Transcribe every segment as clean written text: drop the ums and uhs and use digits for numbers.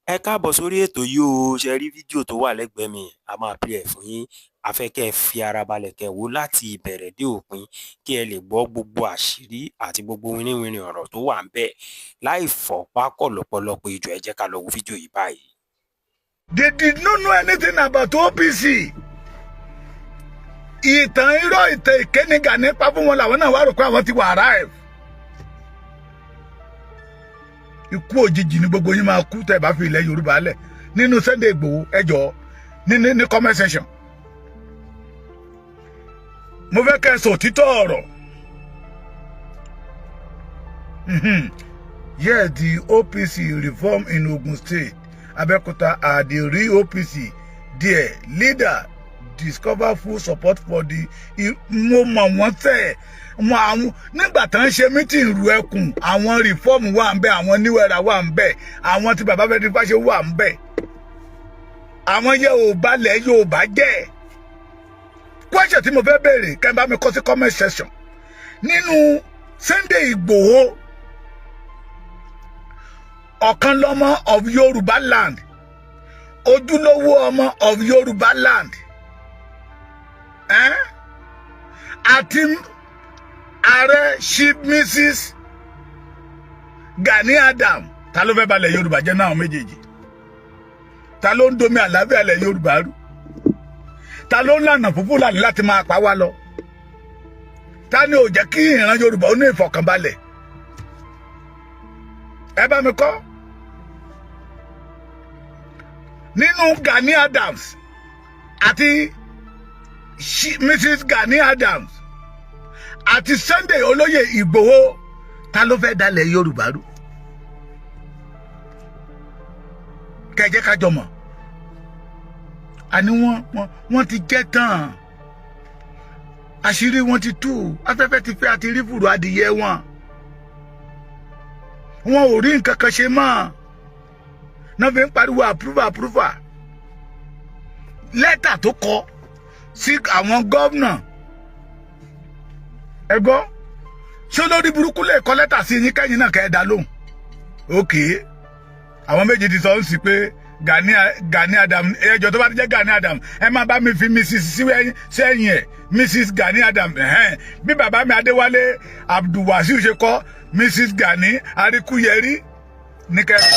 Ẹ káàbọ̀ sórí ètò yìí o, ṣe rí fídíò tó wà lẹ́gbẹ̀ẹ́ mi, a máa play ẹ̀ fún yín. A fẹ́ kẹ́ ẹ fi ara balẹ̀ kẹ́ ẹ wò láti ìbẹ̀rẹ̀ dé òpin kí ẹ lè gbọ́ gbogbo àṣírí àti gbogbo wíníwíní ọ̀rọ̀ tó wà ńbẹ̀. Láì fọ̀pá lọ́pọ̀lọpọ̀ ejò, ẹ jẹ́ ká lọ wo fídíò yìí báyìí. They did not know anything about OPC. Ìtàn irọ́ ìtàn ìkéníga nípa fún wọn làwọn náà wá rò pé àwọn ti wà arrive. Ikú òjijì ni gbogbo yín máa kú tẹ́ bá fi ilẹ̀ Yorùbá lẹ̀ nínú Sunday Igboho ẹjọ́ ní comment section. Mo fẹ́ kẹ́ sọ òtítọ́ ọ̀rọ̀. Yes, the OPC reform in Ogun State, Abeokuta are the real OPC. Their leader discover full support for the mo mọ̀ wọ́n tẹ̀ mọ àwọn nígbà tán ṣe meeting ru ẹkùn àwọn reform wà ńbẹ̀ àwọn níwẹ̀rà wà ńbẹ̀ àwọn tí bàbá fẹ́ẹ́ fàṣẹ wà ńbẹ̀ àwọn Yorùbá lẹ̀ Yorùbá jẹ́ question tí mo fẹ́ béèrè kẹ́ bá mi kọ sí comment section nínú Sunday Igboho ọ̀kan lọ́mọ of Yorùbá land ojúlówó ọmọ of Yorùbá land àti ààrẹ Chief Mrs. Gani Adams ta ló fẹ́ balẹ̀ Yorùbá jẹ́ náà méjèèjì ta ló ń domi àlàáfíà ilẹ̀ Yorùbá rú ta ló ń lànà fúnfún lànà láti máa pa wá lọ ta ni ò jẹ́ kí ìran Yorùbá ó ní ìfọ̀kànbalẹ̀ ẹ bá mi kọ́ nínú Gani Adams àti Mrs. Gani Adams àti Sunday olóyè Ìgbòho ta ló fẹ́ dalẹ̀ Yorùbá rú kẹjẹ kájọ mọ̀ àní wọ́n ti jẹ́ tán àṣírí wọn ti tú afẹ́fẹ́ ti fẹ́ àti rí fùrù adìyẹ wọn ò rí nǹkan kan ṣe mọ́ náà fi ń pariwo approve lẹ́tà tó kọ sí àwọn gọ́vnà ẹgbọ́ ṣé olórí burúkú lè kọ lẹ́tà sí yín kẹ́yìn náà kẹ́ẹ̀dá lóhùn òkè àwọn méjì ti sọ ń sí pé Gani Adams ẹjọ́ tó bá ti jẹ́ Gani Adams ẹ máa bá mi fi Mrs. sẹ́yìn ẹ̀ Mrs. Gani Adams bí bàbá mi Adéwálé Abdulwasiu ṣe kọ́ Mrs. Gani Arikuyeri ní kẹ́ẹ̀dá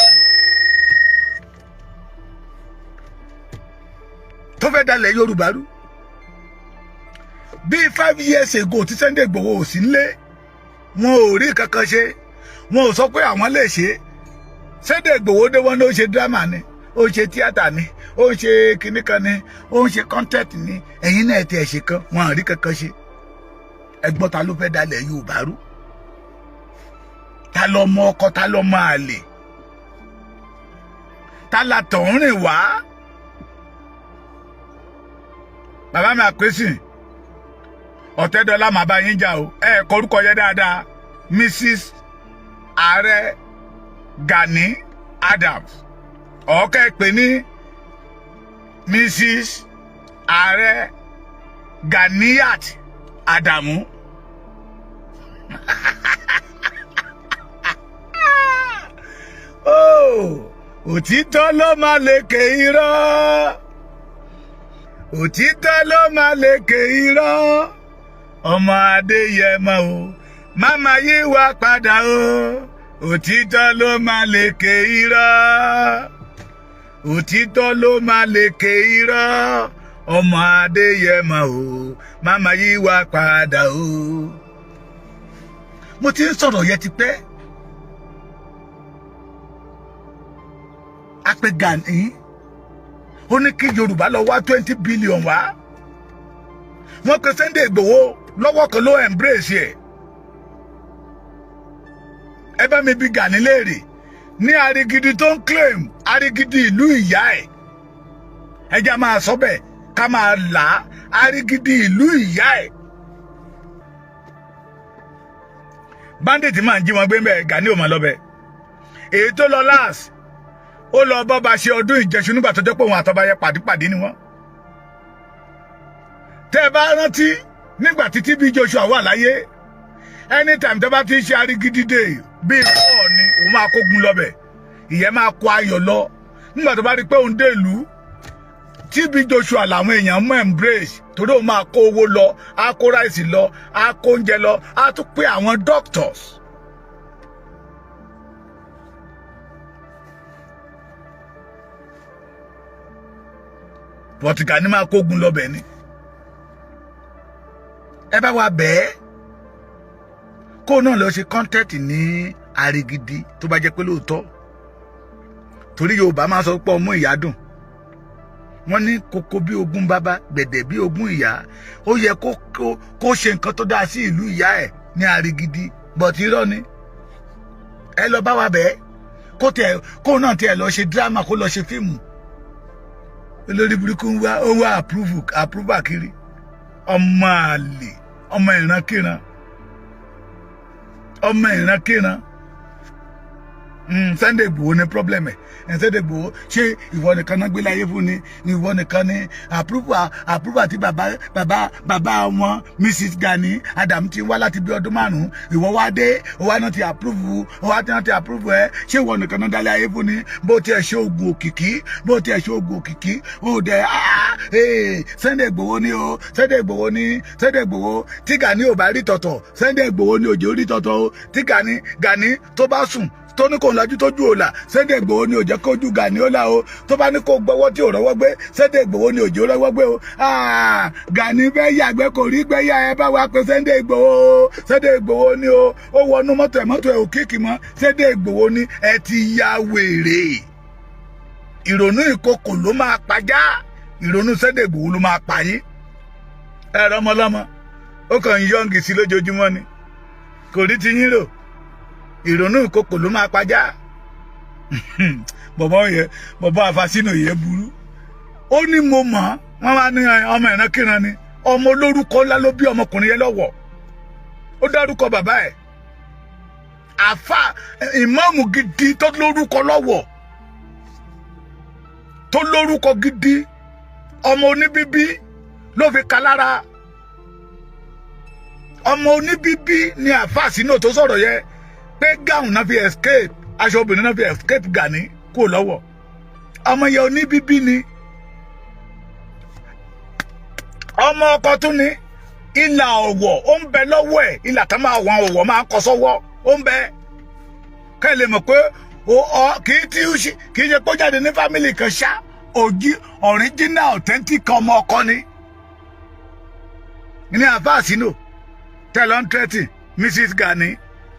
tó fẹ́ dalẹ̀ Yorùbá rú bí 5 years ago tí Sunday Igboho ò sí nílé wọn ò rí kankan ṣe wọn ò sọ pé àwọn lè ṣe Sunday Igboho dé wọn ló ṣe drama ni ó ṣe tíátà ni ó ṣe kinní kan ni ó ń ṣe content ni ẹ̀yin náà ti ẹ̀ ṣe kan wọn ò rí kankan ṣe ẹgbọ́n ta ló fẹ́ dalẹ̀ Yorùbá rú ta lọ mọ ọkọ ta lọ mọ àlè ta la tọ̀ ń rìn wá bàbá mi àpèsìn Ọ̀tẹ́dọ́lá máa bá yín jà o kọ orúkọ yẹn dáadáa Mrs. Ààrẹ Gani Adams ọ̀kẹ́ pè ní Mrs. Ààrẹ Ganiyat Adamu òtítọ́ ló máa lékè irọ́ òtítọ́ ló máa lékè irọ́ ọmọ Adéyẹmọ o máma yí wá padà o òtítọ́ ló máa lékè irọ́ òtítọ́ ló máa lékè irọ́ ọmọ Adéyẹmọ o máma yí wá padà o. mo ti ń sọ̀rọ̀ yẹn ti pẹ́ apẹ Gani ó ní kí Yorùbá lọ wá 20 billion wá wọ́n pe Sunday Igboho lọ́wọ́ kan ló embrace ẹ̀ ẹ bá mi bi Gani léèrè ní Arigidi tó ń claim Arigidi ìlú ìyá ẹ̀ ẹja máa sọ bẹ́ẹ̀ ká máa là á Arigidi ìlú ìyá ẹ̀ bandit máa ń jí wọn gbé ń bẹ̀ Gani ò mọ̀ lọ́bẹ̀ èyí tó lọ last ó lọ bọ́ba ṣe ọdún Ìjẹṣu nígbà tó jẹ́ pé òun àtọ́ba yẹ pàdípàdé ni wọ́n tẹ́ ẹ bá rántí nígbà tí TB Joshua wà láyé anytime tó bá ti ṣe Arigidi day bíi pọ̀ ni òun máa kógun lọ́bẹ̀ ìyẹn máa kó ayọ̀ lọ nígbà tó bá rí pé òun dé ìlú TB Joshua làwọn èèyàn mọ̀ embrace torí òun máa kó owó lọ á kó ráìsì lọ á kó oúnjẹ lọ á tún pé àwọn doctors. Pọ̀tìkà ní máa kógun lọ́bẹ̀ ni ẹ bá wa bẹ́ẹ̀ kó náà lọ ṣe kọ́ńtẹ́ẹ̀tì ní Àrègidì tó bá jẹ́ pé lóòótọ́ torí Yorùbá máa sọ pé ọmọ ìyá dùn wọ́n ní kókó bí ogún bàbá gbẹ̀dẹ̀ bí ogún ìyá ó yẹ kó ṣe nǹkan tó dáa sí ìlú ìyá ẹ̀ ní Àrègidì bọ̀tí irọ́ ni ẹ lọ bá wa bẹ́ẹ̀ kó náà tiẹ̀ lọ ṣe dírámà kó lọ ṣe fíìmù olórí burúkú ó wá àpúrúfà kiri ọmọ àlè ọmọ ìrankíran ọmọ ìrankíran Sunday Igboho ní problem ẹ Sunday Igboho ṣé ìwọ nìkan náà gbé láyé fún ni ìwọ nìkan ní àpúrúfà tí bàbá wọn Mrs. Gani Adam ti wá láti bí ọdún 5 ìwọ wá dé ọwá náà ti àpúrúfù ẹ ṣé ìwọ nìkan náà dálé ayé fún ni bó tiẹ̀ ṣe oògùn òkìkí ó dẹ Sunday Igboho ní o Sunday Igboho tí Gani ò bá rí tọ̀tọ̀ Sunday Igboho ní òjò rí tọ̀tọ̀ o tí Gani tó bá sùn tó ní kò ń lajú tójú òòlà Sunday Igboho ní òjò kójú Gani ó là o tó bá ní kó gbọ́wọ́ tí ò rọ́wọ́ gbé Sunday Igboho ní òjò rọ́wọ́ gbé o Gani fẹ́ yàgbẹ́ kò rí gbẹ́yà ẹ bá wa pé Sunday Igboho ní o ó wọnú mọ́tò ẹ̀ ò kíkì mọ́ Sunday Igboho ní ẹ ti ya wèrè ìrònú ìkòkò ló máa pàjá ìrònú Sunday Igboho ló máa pa yín ẹ̀rọ ọmọlọ́mọ ó kàn ń yọ̀ǹgì sí lójoojúmọ́ ni kò rí ti yín rò ìrònú ìkòkò ló máa pàjá bọ̀bọ̀ àfàsínà yẹn burú ó ní mo mọ̀ wọ́n wá ní ọmọ ìrankíran ni ọmọ olórúkọ ńlá ló bí ọmọkùnrin yẹn lọ́wọ́ ó dárúkọ bàbá ẹ̀ àfà ìmáàmù gidi tó lórúkọ lọ́wọ́ tó lórúkọ gidi ọmọ oníbíbí ló fi ka lára ọmọ oníbíbí ni àfàsínà tó sọ̀rọ̀ yẹn pé gáùn náà fi escape aṣọ obìnrin náà fi escape Gani kó lọ́wọ́ ọmọ yẹn oníbíbí ni ọmọ ọkọ tún ni ìlà ọ̀wọ̀ ó ń bẹ lọ́wọ́ ẹ̀ ìlà tá máa wọn ọ̀wọ̀ máa kọ sọ́wọ́ ó ń bẹ ká ẹ lè mọ̀ pé kì í ṣe kó jáde ní fámìlì kan ṣá original authentic ọmọ ọkọ ni ní àfáàsínò tẹlọńtẹtì Mrs. Gani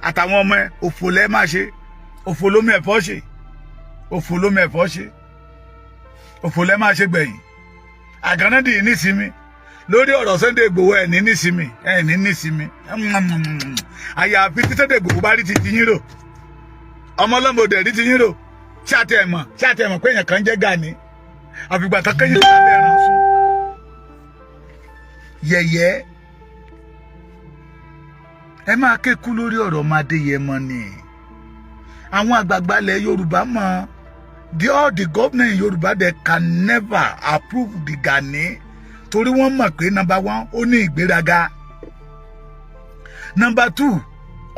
àtàwọn ọmọ ẹ òfò lẹ máa ṣe òfò lómi ẹ̀fọ́ lẹ máa ṣe gbẹ̀yìn àgànnàdì nísìmí lórí ọ̀rọ̀ Sunday Igboho ẹ̀ ní nísìmí àyàfi tí Sunday Igboho bá rí ti yín rò ọmọ ọlọ́mọdé rí ti yín rò ṣáàtì ẹ̀mọ̀ pé èèyàn kan jẹ́ Gani àfìgbà tán kẹ́yìn tó lábẹ́ ẹran fún yẹ̀yẹ́ ẹ máa kékú lórí ọ̀rọ̀ ọmọ Adéyẹmọ ni àwọn àgbààgbà ilẹ̀ Yorùbá mọ̀ all the governor in Yorùbá they can never approve the Gani torí wọ́n mọ̀ pé number 1 ó ní ìgbéraga number 2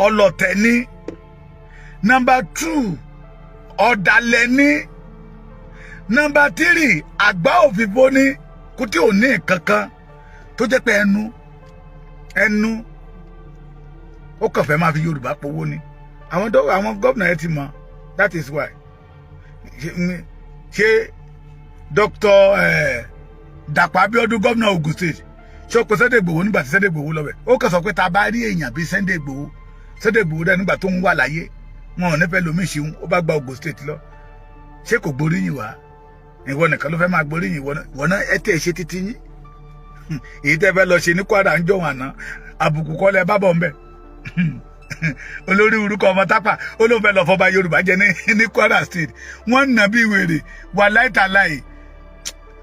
ọlọ̀tẹ̀ ni number 2 ọ̀dàlẹ̀ ni number 3 àgbá òfìfo ni kó tí ò ní kankan tó jẹ́ pé ẹnu ó kàn fẹ́ máa fi Yorùbá powó ni àwọn gómìnà yẹn ti mọ̀ that is why ṣe Dr. Dàpọ̀ Abíọ́dún gómìnà Ògùn state ṣé ó pe Sunday Igboho nígbà tí Sunday Igboho lọ́bẹ̀ ó kàn sọ pé ta bá rí èèyàn bíi Sunday Igboho dẹ́ nígbà tó ń wà láyé wọn ò nífẹ̀ẹ́ lómi ìṣeun ó bá gba Ògùn state lọ ṣé kò gboríyìn wá ìwọ nìkan ló fẹ́ máa gboríyìn ìwọ náà ẹ tẹ̀ ṣe títí yín èyí tẹ́ fẹ́ lọ ṣe ní Kwara ń jọ̀wọ́n àná àbùkù kọ́lẹ̀ bábọ̀ ń bẹ̀ olórí orúkọ ọmọ tápà ó ló fẹ́ lọ fọba Yorùbá jẹ ní Kwara state wọ́n nà bí wèrè wà láìtàláì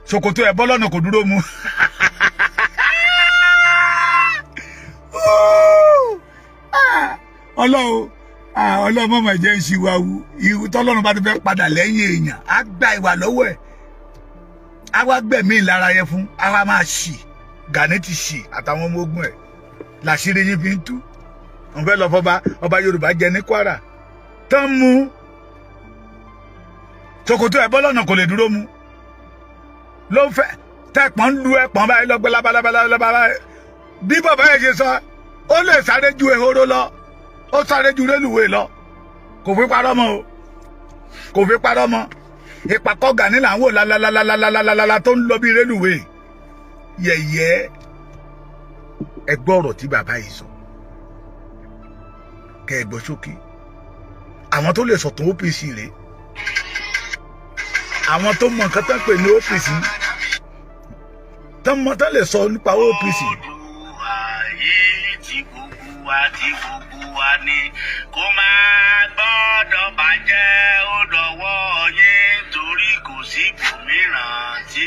ṣòkòtò ẹ̀ bọ́lọ́nà kò dúró mu ọlọ́run mọ̀mọ́ jẹ́ ìṣìwàwù ìwú tọ́lọ́run bá ti fẹ́ padà lẹ́yìn èèyàn á gba ìwà lọ́wọ́ ẹ̀ á wá gbẹ̀mí ìlara yẹn fún á wá máa ṣì Gani ti ṣì àtàwọn ọmọ ogun ẹ̀ làṣírí yín fi ń tú wọ́n fẹ́ lọ fọba ọba Yorùbá jẹ ní Kwara tán mú ṣòkòtò ẹ̀ bọ́ lọ́nà kò lè dúró mu ló fẹ́ tẹ̀pọ̀n ń lu ẹ̀pọ̀n báyìí lọ́gbẹ́ lábálábálábá bí bàbá yẹn ṣe sọ ó lè sáré ju ehoro lọ ó sáré ju rélùwé lọ kò fi parọ́ mọ́ o kò fi parọ́ mọ́ ìpàkọ́ Gani là ń wò lálálálálálálá tó ń lọ bí rélùwé yẹ̀yẹ́ ẹgbọ́ ọ̀rọ̀ tí bàbá yìí sọ kẹ́ ẹ gbọ́ sókè àwọn tó lè sọ̀tún OPC rèé àwọn tó mọ nǹkan tó ń pè ní OPC tó mọ tó lè sọ nípa OPC. tí gbogbo wa ní kó máa gbọ́dọ̀ bàjẹ́ ó lọ́wọ́ yín torí kò sí ibòmíràn tí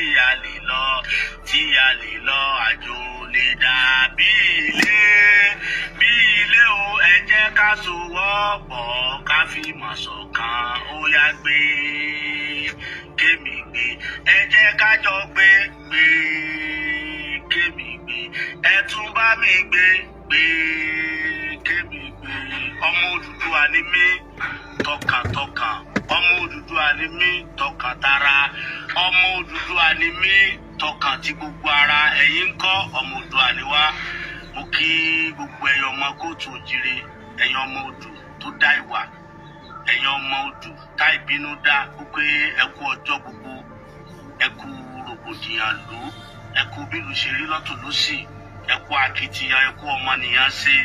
a lè lọ àjò lè dàbí ilé o ẹ jẹ́ ká sowọ́pọ̀ ká fìmọ̀ ṣọ̀kan ó yá gbé kémi gbé ẹ jẹ́ ká jọ gbé kémi gbé ẹ tún bá mi gbé kémi gbé ọmọ Odùduwà ni mí tọkàntọkàn ọmọ Odùduwà ni mí tọkàntara ọmọ Odùduwà ni mí tọkàn tí gbogbo ara ẹ̀yin ńkọ́ ọmọ Odùduwà ni wá mo kí gbogbo ẹ̀yin ọmọ kóòtù òjìrè ẹ̀yin ọmọ Odù tó dá ìwà ẹ̀yin ọmọ Odù tá ìbínú dá pé ẹ kú ọjọ́ gbogbo ẹ kú rògbòdìyàn ló ẹ kú bílù ṣe rí lọ́tún lósì ẹ kú akitiyan ẹ kú ọmọnìyàn ṣe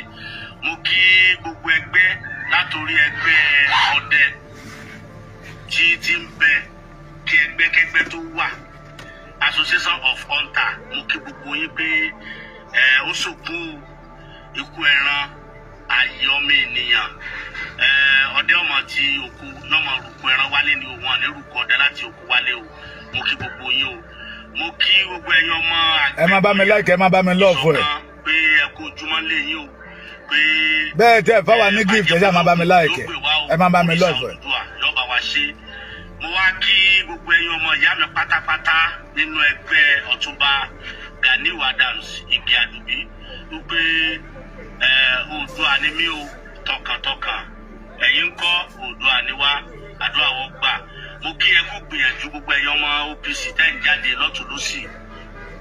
mo kí gbogbo ẹgbẹ́ látòrí ẹgbẹ́ ọdẹ tí ń bẹ kí ẹgbẹ́kẹ́gbẹ́ tó wà Association of Hunter mo kí gbogbo yín pé ó sòkú ikú ẹran ayé ọmọ ènìyàn ọdẹ ọmọ tí òkú lọmọ rúkú ẹran wálé ni òun ànírúkọ ọdẹ láti òkú wálé o mo kí gbogbo yín o mo kí gbogbo ẹ̀yin ọmọ àgbẹ̀. ẹ má bá mi like ẹ má bá mi love rẹ. pé ẹ kú ojúmọ́ lé yín o pé. bẹ́ẹ̀ tẹ́ ẹ fáwa ní gift ẹ ṣáà má bá mi like ẹ má bá mi love rẹ. yọba wa ṣe mo wá kí gbogbo ẹ̀yin ọmọ ìyá mi pátápátá nínú ẹgbẹ́ Ọ̀túnba Gani Adams Igi Àdùbí wípé Oòduà ni mí o tọkàntọkàn ẹ̀yin ńkọ́ Oòduà ni wá àdúrà wọ́n gbà mo kí ẹ kú gbìyànjú gbogbo ẹ̀yin ọmọ OPC tẹ́ ń jáde lọ́tún lósì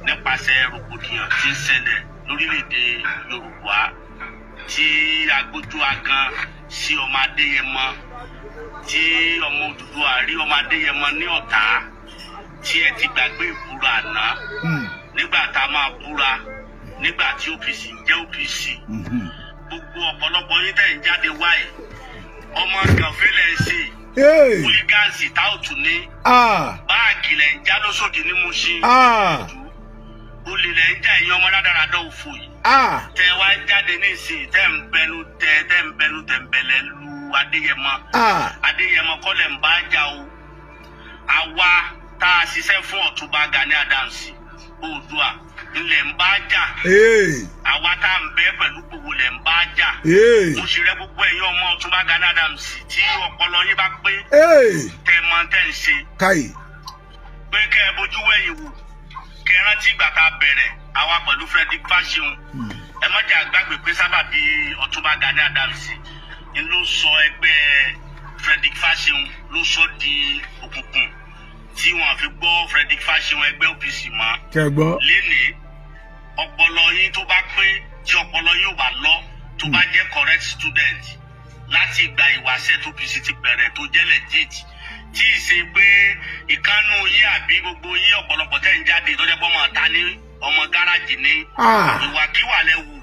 nípasẹ̀ rògbòdìyàn tí ń ṣẹlẹ̀ lórílẹ̀‐èdè Yorùbá tí agbójú agan sí ọmọ Adéyẹmọ tí ọmọ Odùduwà rí ọmọ Adéyẹmọ ní ọ̀tá tí ẹ ti gbàgbé ìbúra àná nígbà tá a máa búra nígbà tí OPC ń jẹ́ OPC gbogbo ọ̀pọ̀lọpọ̀ yín tẹ̀ ń jáde wáyé ọmọ gànfẹ́ lẹ̀ ń ṣe hooligans táwùtù ní báàgì lẹ̀ ń já lóṣòdì ní Mùṣín olè lẹ̀ ń já ẹ̀yin ọmọ rádaràdà òfò yìí tẹ wá jáde nísìnyí tẹ ń bẹnu tẹ̀m̀bẹ̀lẹ̀ lu Adéyẹmọ kọ́lẹ̀ ń bá jà o àwa tá a ṣiṣẹ́ fún Ọ̀túnba Gani Adams Oòduà ilẹ̀ ń bá jà àwa tá a ń bẹ pẹ̀lú gbogbo lẹ̀ ń bá jà mo ṣe rẹ gbogbo ẹ̀yin ọmọ Ọ̀túnba Gani Adams tí ọpọlọ yín bá pé tẹ mọ tẹ ń ṣe pé kẹ ẹ bójú wẹ̀yìn wò kẹ ẹ rántí ìgbà tá a bẹ̀rẹ̀ àwa pẹ̀lú Frederick Fashion ẹ má jẹ́ àgbàgbé pé sábàbí Ọ̀túnba Gani Adams ni ló sọ ẹgbẹ́ Frederick Fashion ló sọ di òkùnkùn tí wọn fi gbọ́ Frederick Fashion ẹgbẹ́ OPC mọ́ lénìí ọpọlọ yín tó bá pé tí ọpọlọ yóò wà lọ tó bá jẹ́ correct student láti ìgbà ìwáṣẹ̀ tó OPC ti bẹ̀rẹ̀ tó jẹ́ legit tí ì ṣe pé ìkánú yín àbí gbogbo yín ọ̀pọ̀lọpọ̀ tẹ́ ń jáde tó jẹ́ pé ọmọ ta ní ọmọ gáràjì ní ìwàkiwà lẹ wù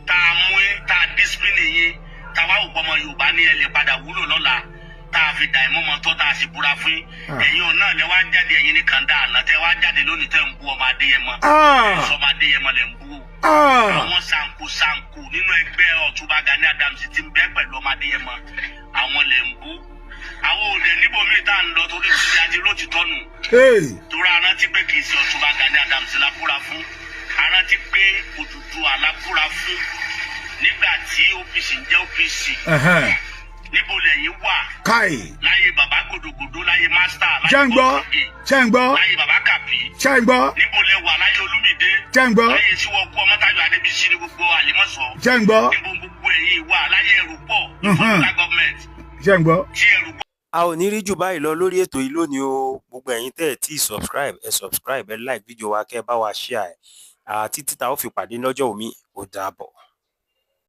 tá a mú tá a discipline yín tá a wá wò pọ́mọ Yorùbá ní ẹ lè padà wúlò lọ́la tá a fi dà ẹ̀ mọ́mọ́ tó tá a sì búra fún ẹ̀yin náà lẹ wá jáde ẹ̀yin ní kàńdà àná tẹ wá jáde lónìí tẹ́ ń bú ọmọ Adéyẹmọ ọmọ Adéyẹmọ lẹ ń bú o àwọn sanko nínú ẹgbẹ́ Ọ̀túnba Gani Adams ti ń bẹ pẹ̀lú ọmọ Adéyẹmọ àwọn lẹ ń bú àwọn olè níbòmí tá à ń lọ torí ti àti lótìtọ́ nù torí arántí pé kì í ṣe Ọ̀túnba Gani Adams la búra fún arántí pé Odùduwà la búra fún nígbà tí OPC ń jẹ́ OPC níbo lẹ́yìn wà láyé bàbá gòdògòdò láyé mástà láyé bọ́ọ̀gì láyé bàbá kàpí níbo lẹ wà láyé Olúmídé láyé tí wọ́n kú Ọmọ́táyọ̀ Adébísí ní gbogbo Àlímọ́sọ̀ níbo gbogbo ẹ̀yìn wà láyé ẹrù pọ̀ ní fúnlá gọ́ọ̀mẹ̀ntì tí ẹrù pọ̀. a ò ní rí jù báyìí lọ lórí ètò yìí lónìí o. Gbogbo ẹ̀yin tẹ́ ẹ̀ tí subscribe, ẹ like fídíò wa kẹ́ ẹ bá wa share ẹ̀. Títí tá ó fi pàdé lọ́jọ́ òmíì, ó dàbọ̀.